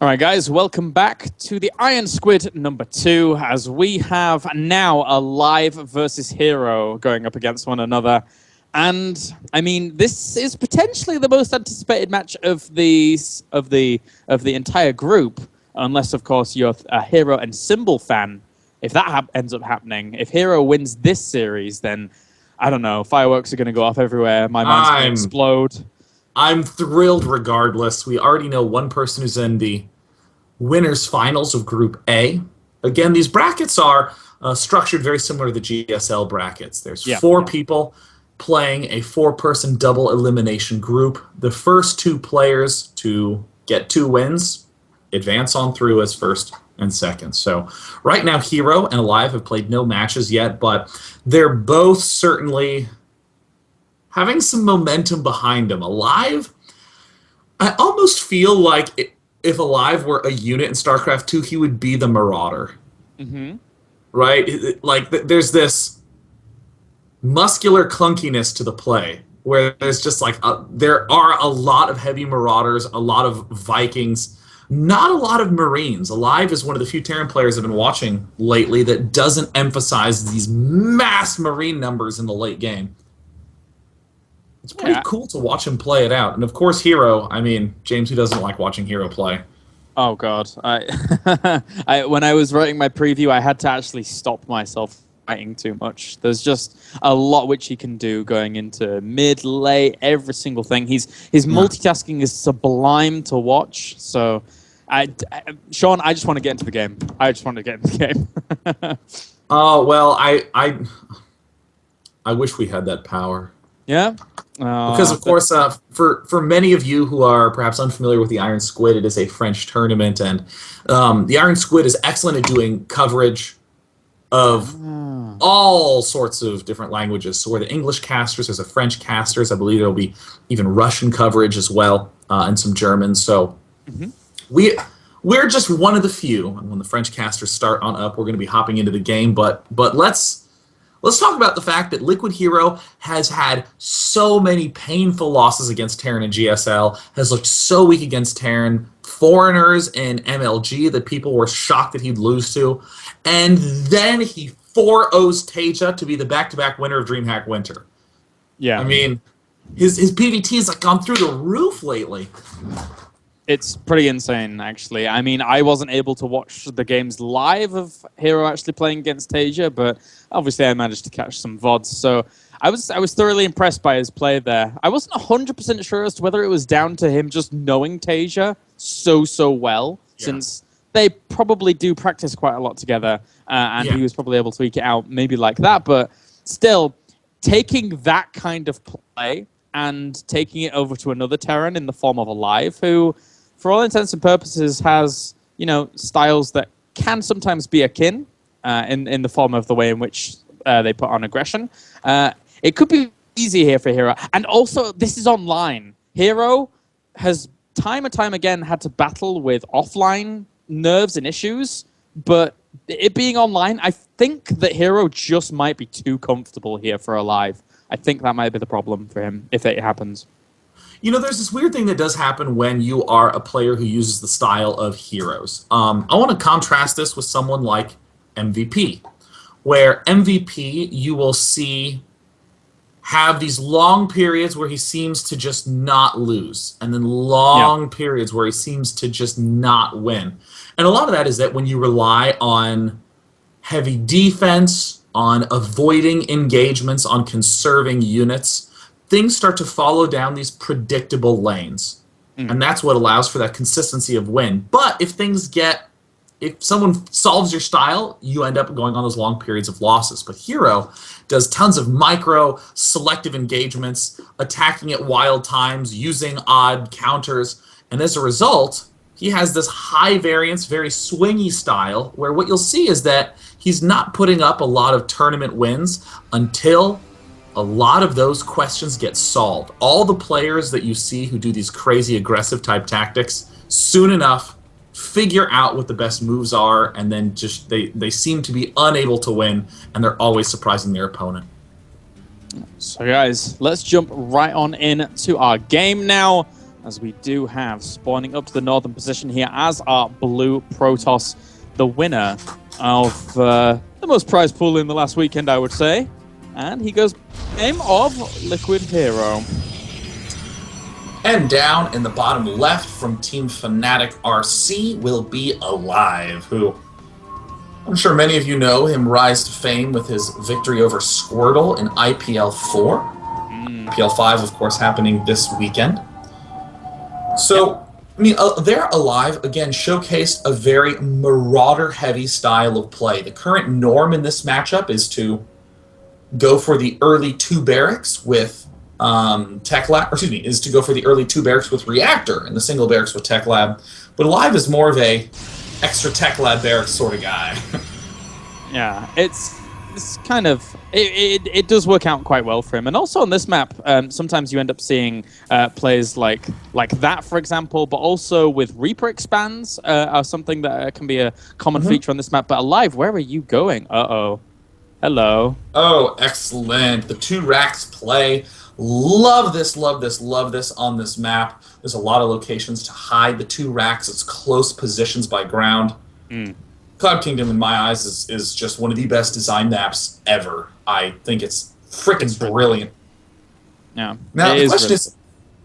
All right, guys, welcome back to the Iron Squid number 2, as we have now aLive versus HerO going up against one another. And I mean, this is potentially the most anticipated match of the entire group, unless, of course, you're a HerO and Symbol fan. If that ends up happening, if HerO wins this series, then I don't know, fireworks are going to go off everywhere. My mind's going to explode. I'm thrilled regardless. We already know one person who's in the winners finals of Group A. Again, these brackets are structured very similar to the GSL brackets. There's 4 people playing a 4-person double elimination group. The first 2 players to get 2 wins advance on through as first and second. So right now, HerO and aLive have played no matches yet, but they're both certainly having some momentum behind them. aLive, I almost feel like if aLive were a unit in StarCraft 2, he would be the Marauder. Mm-hmm. Right? Like, there's this muscular clunkiness to the play, where there's just like, there are a lot of heavy Marauders, a lot of Vikings, not a lot of Marines. aLive is one of the few Terran players I've been watching lately that doesn't emphasize these mass Marine numbers in the late game. It's pretty cool to watch him play it out. And of course, HerO, I mean, James, who doesn't like watching HerO play? Oh, God. When I was writing my preview, I had to actually stop myself writing too much. There's just a lot which he can do going into mid, late, every single thing. His multitasking is sublime to watch. So, Sean, I just want to get into the game. I just want to get into the game. Oh, well, I wish we had that power. Yeah? Because, of course, for many of you who are perhaps unfamiliar with the Iron Squid, it is a French tournament, and the Iron Squid is excellent at doing coverage of all sorts of different languages. So we're the English casters, there's a French casters, I believe there will be even Russian coverage as well, and some German. So we're just one of the few, and when the French casters start on up, we're going to be hopping into the game, but let's talk about the fact that Liquid HerO has had so many painful losses against Terran and GSL, has looked so weak against Terran, foreigners in MLG that people were shocked that he'd lose to, and then he 4-0s Tasia to be the back-to-back winner of DreamHack Winter. Yeah. I mean, his PvT has like gone through the roof lately. It's pretty insane, actually. I mean, I wasn't able to watch the games live of HerO actually playing against Tasia, but obviously I managed to catch some VODs. So I was thoroughly impressed by his play there. I wasn't 100% sure as to whether it was down to him just knowing Tasia so well, since they probably do practice quite a lot together, and he was probably able to eke it out maybe like that. But still, taking that kind of play and taking it over to another Terran in the form of aLive, who, for all intents and purposes, has, you know, styles that can sometimes be akin in the form of the way in which they put on aggression. It could be easy here for HerO. And also, this is online. HerO has time and time again had to battle with offline nerves and issues, but it being online, I think that HerO just might be too comfortable here for aLive. I think that might be the problem for him if it happens. You know, there's this weird thing that does happen when you are a player who uses the style of heroes. I want to contrast this with someone like MVP, where MVP you will see have these long periods where he seems to just not lose, and then long periods where he seems to just not win. And a lot of that is that when you rely on heavy defense, on avoiding engagements, on conserving units, things start to follow down these predictable lanes. And that's what allows for that consistency of win. But if someone solves your style, you end up going on those long periods of losses. But HerO does tons of micro, selective engagements, attacking at wild times, using odd counters. And as a result, he has this high variance, very swingy style, where what you'll see is that he's not putting up a lot of tournament wins until a lot of those questions get solved. All the players that you see who do these crazy aggressive type tactics, soon enough figure out what the best moves are, and then just they seem to be unable to win, and they're always surprising their opponent. So guys, let's jump right on in to our game now. as we do have spawning up to the northern position here as our blue Protoss, the winner of the most prize pool in the last weekend, I would say. And he goes name of Liquid HerO. And down in the bottom left from Team Fnatic RC will be aLive, who I'm sure many of you know him rise to fame with his victory over Squirtle in IPL 4. IPL 5, of course, happening this weekend. So, I mean, their aLive, again, showcased a very Marauder-heavy style of play. The current norm in this matchup is to go for the early 2 barracks with is to go for the early 2 barracks with Reactor and the single barracks with Tech Lab. But aLive is more of a extra Tech Lab barracks sort of guy. Yeah, it's kind of it does work out quite well for him. And also on this map, sometimes you end up seeing plays like that, for example, but also with Reaper expands are something that can be a common feature on this map. But aLive, where are you going? Uh-oh. Hello. Oh, excellent. The 2 racks play. Love this, love this, love this on this map. There's a lot of locations to hide the 2 racks. It's close positions by ground. Cloud Kingdom, in my eyes, is just one of the best design maps ever. I think it's freaking brilliant. Yeah. Now, the question is,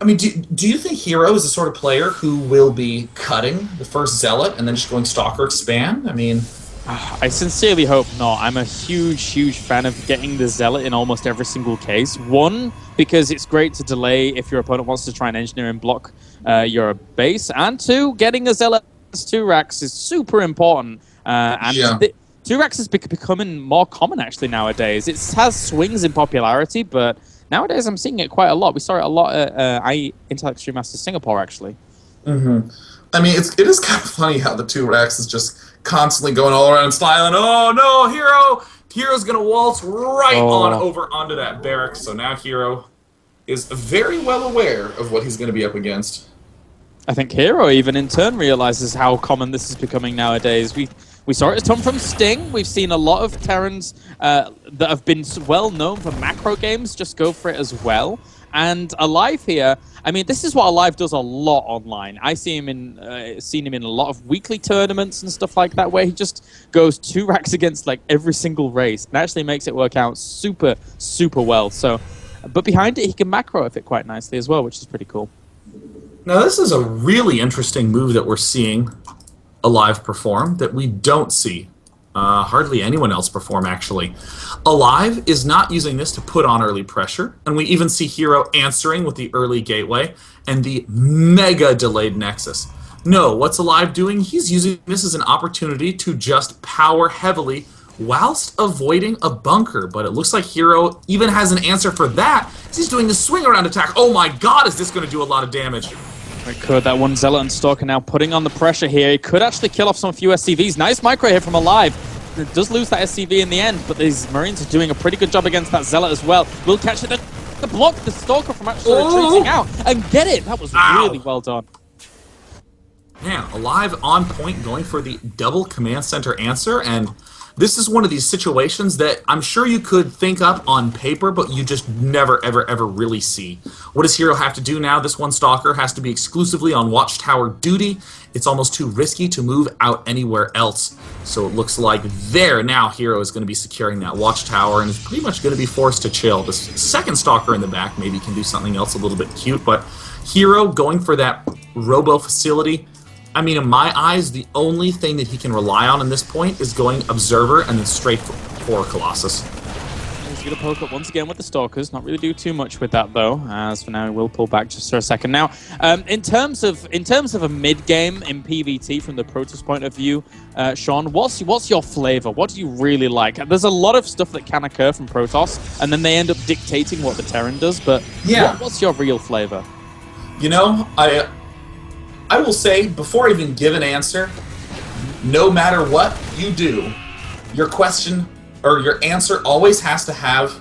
I mean, do you think HerO is the sort of player who will be cutting the first Zealot and then just going Stalker Expand? I mean, I sincerely hope not. I'm a huge fan of getting the Zealot in almost every single case. One, because it's great to delay if your opponent wants to try and engineer and block your base. And 2, getting a Zealot as 2 racks is super important. And 2 racks is becoming more common, actually, nowadays. It has swings in popularity, but nowadays I'm seeing it quite a lot. We saw it a lot at Intel Extreme Masters Singapore, actually. I mean, it is kind of funny how the 2 racks is just constantly going all around styling. Oh no, HerO's gonna waltz right on over onto that barrack. So now HerO is very well aware of what he's gonna be up against. I think HerO even in turn realizes how common this is becoming nowadays. We saw it come from Sting. We've seen a lot of Terrans that have been well known for macro games just go for it as well. And aLive here, I mean, this is what aLive does a lot online. I see him seen him in a lot of weekly tournaments and stuff like that, where he just goes 2 racks against like every single race and actually makes it work out super well. So, but behind it, he can macro it quite nicely as well, which is pretty cool. Now, this is a really interesting move that we're seeing aLive perform that we don't see hardly anyone else perform, actually. aLive is not using this to put on early pressure, and we even see HerO answering with the early gateway and the mega delayed Nexus. No, what's aLive doing? He's using this as an opportunity to just power heavily whilst avoiding a bunker, but it looks like HerO even has an answer for that. He's doing the swing around attack. Oh my god, is this going to do a lot of damage? It could. That one Zealot and Stalker now putting on the pressure here. He could actually kill off some few SCVs. Nice micro here from aLive. It does lose that SCV in the end, but these Marines are doing a pretty good job against that Zealot as well. Will catch it to block the Stalker from actually retreating out and get it. That was really well done. Man, aLive on point, going for the double command center answer, and this is one of these situations that I'm sure you could think up on paper, but you just never, ever really see. What does HerO have to do now? This one Stalker has to be exclusively on Watchtower duty. It's almost too risky to move out anywhere else. So it looks like there now HerO is going to be securing that Watchtower and is pretty much going to be forced to chill. The second Stalker in the back maybe can do something else a little bit cute, but HerO going for that Robo facility. I mean, in my eyes, the only thing that he can rely on this point is going Observer and then straight for Colossus. He's going to poke up once again with the Stalkers. Not really do too much with that, though. As for now, he will pull back just for a second. Now, in terms of a mid-game in PvT from the Protoss point of view, Sean, what's your flavor? What do you really like? There's a lot of stuff that can occur from Protoss, and then they end up dictating what the Terran does, but what's your real flavor? You know, I will say, before I even give an answer, no matter what you do, your question or your answer always has to have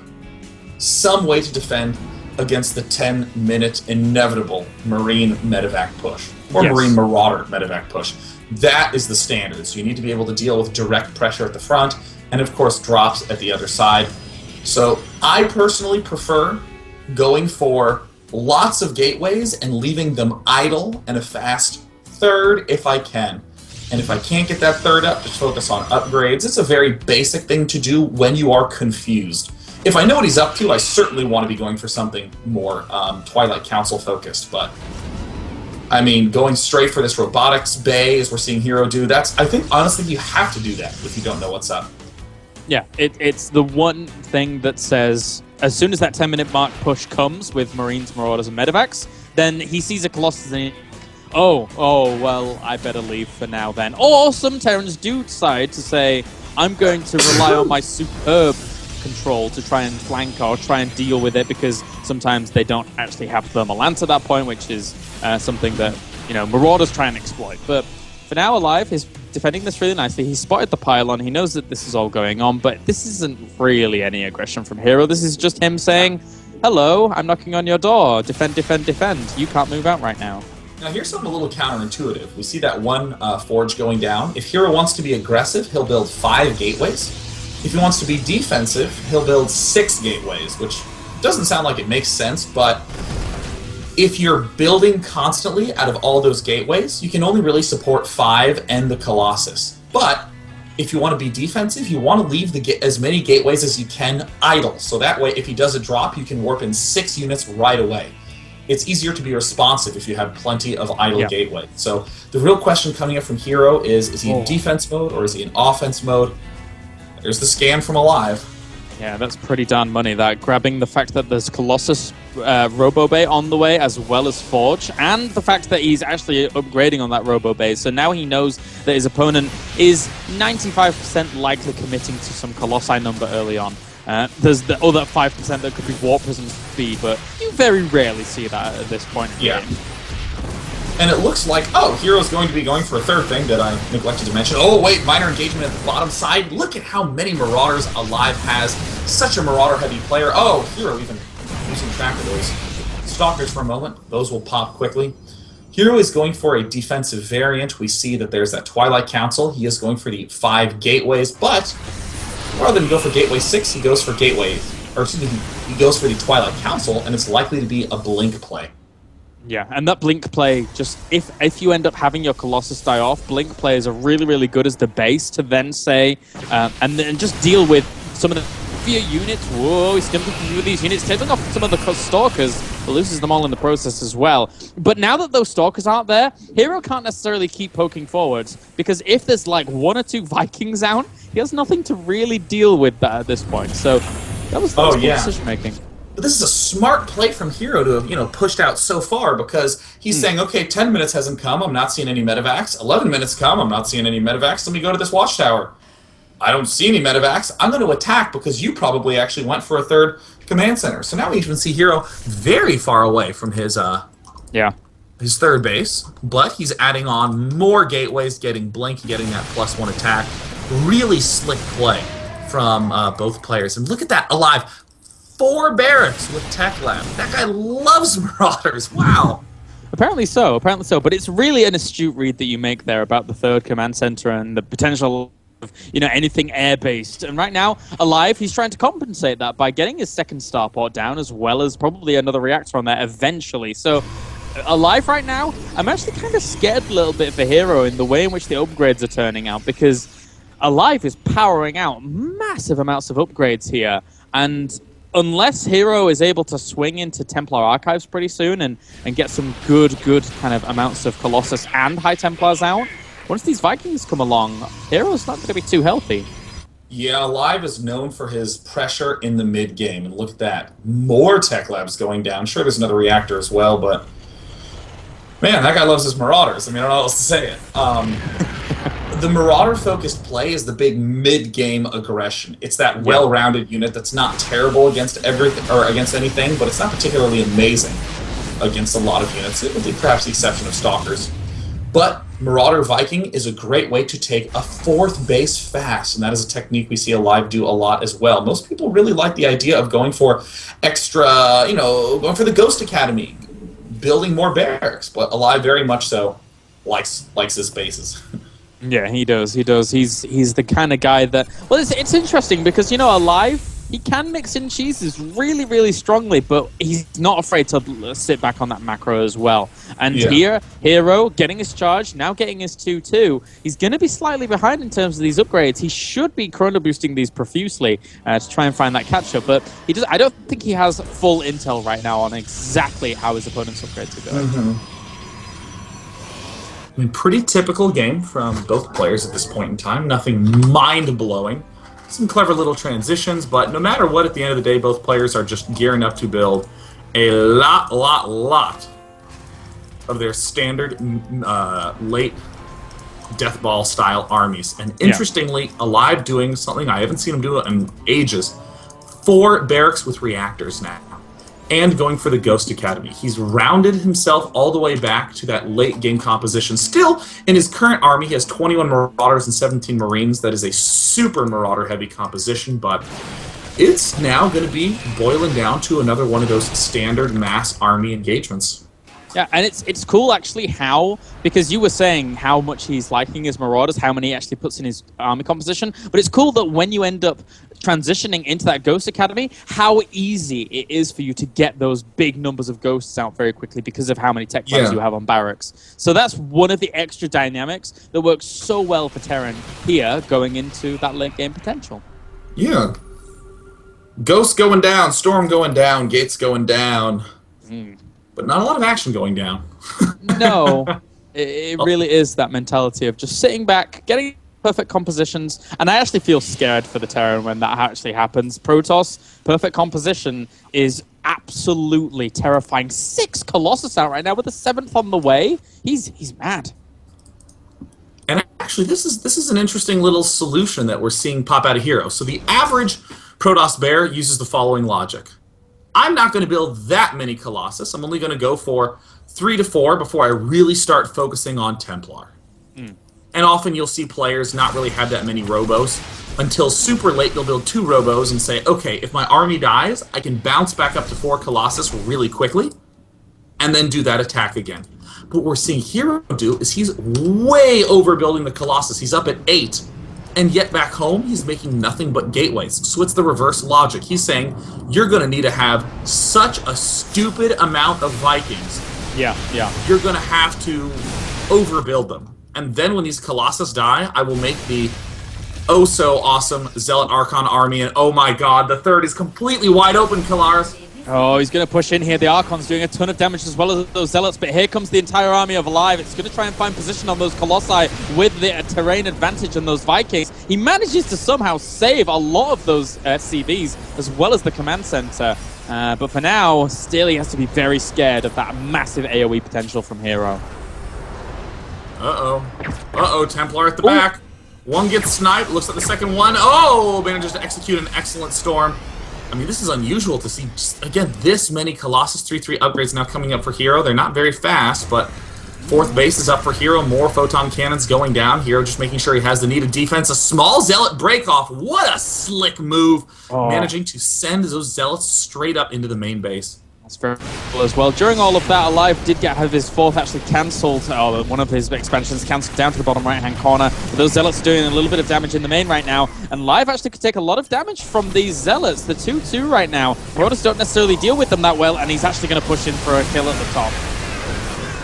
some way to defend against the 10-minute inevitable Marine medevac push or Marine Marauder medevac push. That is the standard. So you need to be able to deal with direct pressure at the front and, of course, drops at the other side. So I personally prefer going for lots of gateways and leaving them idle and a fast third if I can. And if I can't get that third up, just focus on upgrades. It's a very basic thing to do when you are confused. If I know what he's up to, I certainly want to be going for something more Twilight Council focused, but I mean, going straight for this robotics bay, as we're seeing HerO do, I think, honestly, you have to do that if you don't know what's up. Yeah, it's the one thing that says, as soon as that 10-minute mark push comes with Marines, Marauders, and Medivacs, then he sees a Colossus and he, oh, well, I better leave for now then. Or some Terrans do decide to say, I'm going to rely on my superb control to try and flank or try and deal with it, because sometimes they don't actually have thermal lance at that point, which is something that, you know, Marauders try and exploit. But for now, aLive is defending this really nicely. He spotted the pylon. He knows that this is all going on, but this isn't really any aggression from HerO. This is just him saying, hello, I'm knocking on your door. Defend, defend, defend. You can't move out right now. Now, here's something a little counterintuitive. We see that one forge going down. If HerO wants to be aggressive, he'll build 5 gateways. If he wants to be defensive, he'll build 6 gateways, which doesn't sound like it makes sense, but if you're building constantly out of all those gateways, you can only really support 5 and the Colossus. But if you want to be defensive, you want to leave as many gateways as you can idle. So that way, if he does a drop, you can warp in 6 units right away. It's easier to be responsive if you have plenty of idle gateways. So the real question coming up from HerO is he in defense mode or is he in offense mode? There's the scan from aLive. Yeah, that's pretty darn money, that. Grabbing the fact that there's Colossus Robo Bay on the way, as well as Forge, and the fact that he's actually upgrading on that Robo Bay. So now he knows that his opponent is 95% likely committing to some Colossi number early on. There's the other 5% that could be Warp Prisms B, but you very rarely see that at this point in the game. And it looks like, oh, HerO's going to be going for a third thing that I neglected to mention. Oh, wait, minor engagement at the bottom side. Look at how many Marauders aLive has. Such a Marauder-heavy player. Oh, HerO even losing track of those Stalkers for a moment. Those will pop quickly. HerO is going for a defensive variant. We see that there's that Twilight Council. He is going for the 5 gateways, but rather than go for Gateway 6, he goes for Gateway, or excuse me, he goes for the Twilight Council, and it's likely to be a blink play. Yeah, and that blink play, just if you end up having your Colossus die off, blink plays are really, really good as the base to then say, and then just deal with some of the fear units. Whoa, he's going to through these units, taking off some of the Stalkers, but loses them all in the process as well. But now that those Stalkers aren't there, HerO can't necessarily keep poking forwards, because if there's like 1 or 2 Vikings out, he has nothing to really deal with that at this point. So that was good decision-making. But this is a smart play from HerO to have, pushed out so far, because he's saying, okay, 10 minutes hasn't come, I'm not seeing any medevacs. 11 minutes come, I'm not seeing any medevacs. Let me go to this watchtower. I don't see any medevacs. I'm going to attack because you probably actually went for a 3rd command center. So now we even see HerO very far away from his 3rd base, but he's adding on more gateways, getting blink, getting that +1 attack. Really slick play from both players. And look at that, aLive. 4 barracks with Tech Lab. That guy loves Marauders. Wow. Apparently so. But it's really an astute read that you make there about the 3rd command center and the potential of, anything air-based. And right now, aLive, he's trying to compensate that by getting his 2nd starport down, as well as probably another reactor on there eventually. So aLive right now, I'm actually kind of scared a little bit for HerO in the way in which the upgrades are turning out, because aLive is powering out massive amounts of upgrades here. And unless HerO is able to swing into Templar Archives pretty soon and get some good kind of amounts of Colossus and High Templars out, once these Vikings come along, HerO's not going to be too healthy. Yeah, aLive is known for his pressure in the mid-game, and look at that. More Tech Labs going down. Sure, there's another reactor as well, but man, that guy loves his Marauders. I mean, I don't know how else to say it. The Marauder-focused play is the big mid-game aggression. It's that well-rounded unit that's not terrible against everything or against anything, but it's not particularly amazing against a lot of units, with perhaps the exception of Stalkers. But Marauder Viking is a great way to take a 4th base fast, and that is a technique we see aLive do a lot as well. Most people really like the idea of going for extra, going for the Ghost Academy, building more barracks, but aLive very much so likes his bases. Yeah, he does. He's the kind of guy that... Well, it's interesting because, aLive, he can mix in cheeses really, really strongly, but he's not afraid to sit back on that macro as well. And here, HerO getting his charge, now getting his 2-2. He's going to be slightly behind in terms of these upgrades. He should be chrono boosting these profusely to try and find that catch-up, but he does. I don't think he has full intel right now on exactly how his opponent's upgrades are going. I mean, pretty typical game from both players at this point in time. Nothing mind-blowing. Some clever little transitions, but no matter what, at the end of the day, both players are just gearing up to build a lot of their standard late Death Ball style armies. And interestingly, aLive doing something I haven't seen him do in ages. 4 barracks with reactors now. And going for the Ghost Academy. He's rounded himself all the way back to that late game composition. Still, in his current army, he has 21 Marauders and 17 Marines. That is a super Marauder heavy composition, but it's now going to be boiling down to another one of those standard mass army engagements. Yeah, and it's cool actually how, because you were saying how much he's liking his Marauders, how many he actually puts in his army composition, but it's cool that when you end up transitioning into that Ghost Academy, how easy it is for you to get those big numbers of ghosts out very quickly because of how many tech plans you have on barracks. So that's one of the extra dynamics that works so well for Terran here going into that late game potential. Yeah. Ghosts going down, Storm going down, Gates going down. But not a lot of action going down. No, it really is that mentality of just sitting back, getting perfect compositions, and I actually feel scared for the Terran when that actually happens. Protoss, perfect composition is absolutely terrifying. 6 Colossus out right now with the 7th on the way. He's mad. And actually, this is an interesting little solution that we're seeing pop out of HerO. So the average Protoss Bear uses the following logic. I'm not going to build that many Colossus. I'm only going to go for 3 to 4 before I really start focusing on Templar. And often you'll see players not really have that many Robos. Until super late, they'll build 2 Robos and say, okay, if my army dies, I can bounce back up to 4 Colossus really quickly, and then do that attack again. But what we're seeing HerO do is he's way overbuilding the Colossus. He's up at 8. And yet back home, he's making nothing but gateways. So it's the reverse logic. He's saying, you're going to need to have such a stupid amount of Vikings. You're going to have to overbuild them. And then when these Colossus die, I will make the oh-so-awesome Zealot Archon army. And oh my god, the 3rd is completely wide open, Kalaris. Oh, he's going to push in here. The Archon's doing a ton of damage as well as those Zealots, but here comes the entire army of aLive. It's going to try and find position on those Colossi with the terrain advantage and those Vikings. He manages to somehow save a lot of those SCVs as well as the command center. But for now, still he has to be very scared of that massive AoE potential from HerO. Uh-oh, Templar at the back. One gets sniped, looks at the second one. Oh, manages to execute an excellent storm. I mean, this is unusual to see, just, again, this many Colossus 3-3 upgrades now coming up for HerO. They're not very fast, but 4th base is up for HerO. More photon cannons going down. HerO just making sure he has the needed defense. A small Zealot break-off. What a slick move. Managing to send those Zealots straight up into the main base. That's very cool as well. During all of that, aLive did have his 4th actually cancelled, one of his expansions cancelled down to the bottom right-hand corner. But those Zealots are doing a little bit of damage in the main right now, and aLive actually could take a lot of damage from these Zealots. The 2-2 right now. Protoss don't necessarily deal with them that well, and he's actually going to push in for a kill at the top.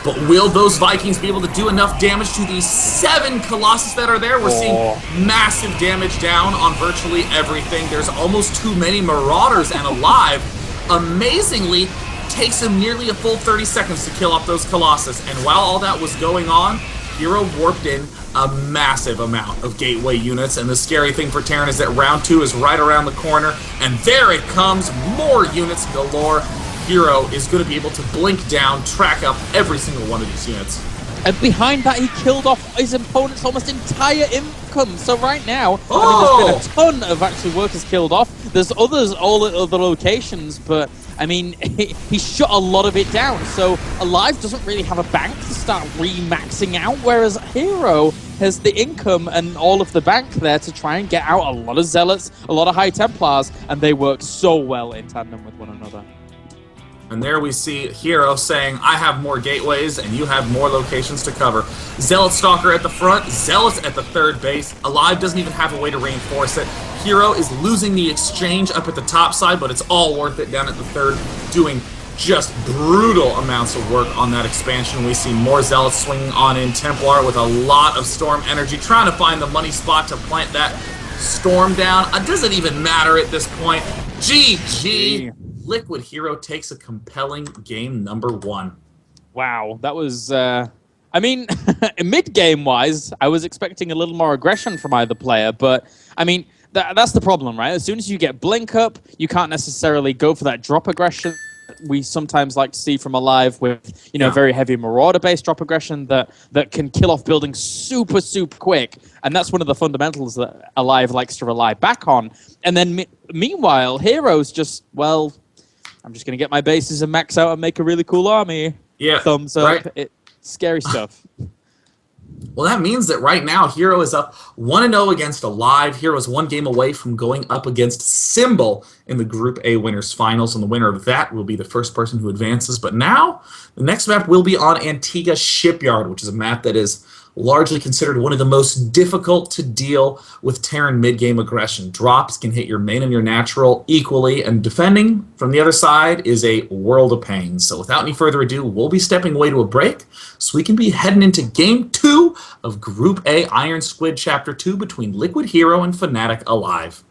But will those Vikings be able to do enough damage to these 7 Colossus that are there? We're seeing massive damage down on virtually everything. There's almost too many Marauders, and aLive amazingly takes him nearly a full 30 seconds to kill off those Colossus. And while all that was going on, HerO warped in a massive amount of gateway units. And the scary thing for Terran is that round 2 is right around the corner. And there it comes, more units galore. HerO is going to be able to blink down, track up every single one of these units. And behind that, he killed off his opponent's almost entire income. So right now, I mean, there's been a ton of actually workers killed off. There's others all at other locations, but I mean, he shut a lot of it down. So aLive doesn't really have a bank to start re-maxing out, whereas HerO has the income and all of the bank there to try and get out a lot of Zealots, a lot of High Templars, and they work so well in tandem with one another. And there we see HerO saying, I have more gateways and you have more locations to cover. Zealot Stalker at the front, Zealot at the third base. aLive doesn't even have a way to reinforce it. HerO is losing the exchange up at the top side, but it's all worth it down at the third, doing just brutal amounts of work on that expansion. We see more Zealots swinging on in. Templar with a lot of Storm energy, trying to find the money spot to plant that Storm down. It doesn't even matter at this point. GG. Liquid HerO takes a compelling game number 1. Wow, that was... I mean, mid-game wise, I was expecting a little more aggression from either player, but, I mean, that's the problem, right? As soon as you get Blink up, you can't necessarily go for that drop aggression we sometimes like to see from aLive with, very heavy Marauder-based drop aggression that can kill off buildings super, super quick. And that's one of the fundamentals that aLive likes to rely back on. And then, meanwhile, HerO's just, well... I'm just going to get my bases and max out and make a really cool army. Yeah. Thumbs up. Right. Scary stuff. Well, that means that right now, HerO is up 1-0 against aLive. HerO's 1 game away from going up against Symbol in the Group A Winners Finals, and the winner of that will be the first person who advances. But now, the next map will be on Antigua Shipyard, which is a map that is largely considered one of the most difficult to deal with Terran mid-game aggression. Drops can hit your main and your natural equally, and defending from the other side is a world of pain. So without any further ado, we'll be stepping away to a break so we can be heading into Game 2 of Group A Iron Squid Chapter 2 between Liquid HerO and Fnatic aLive.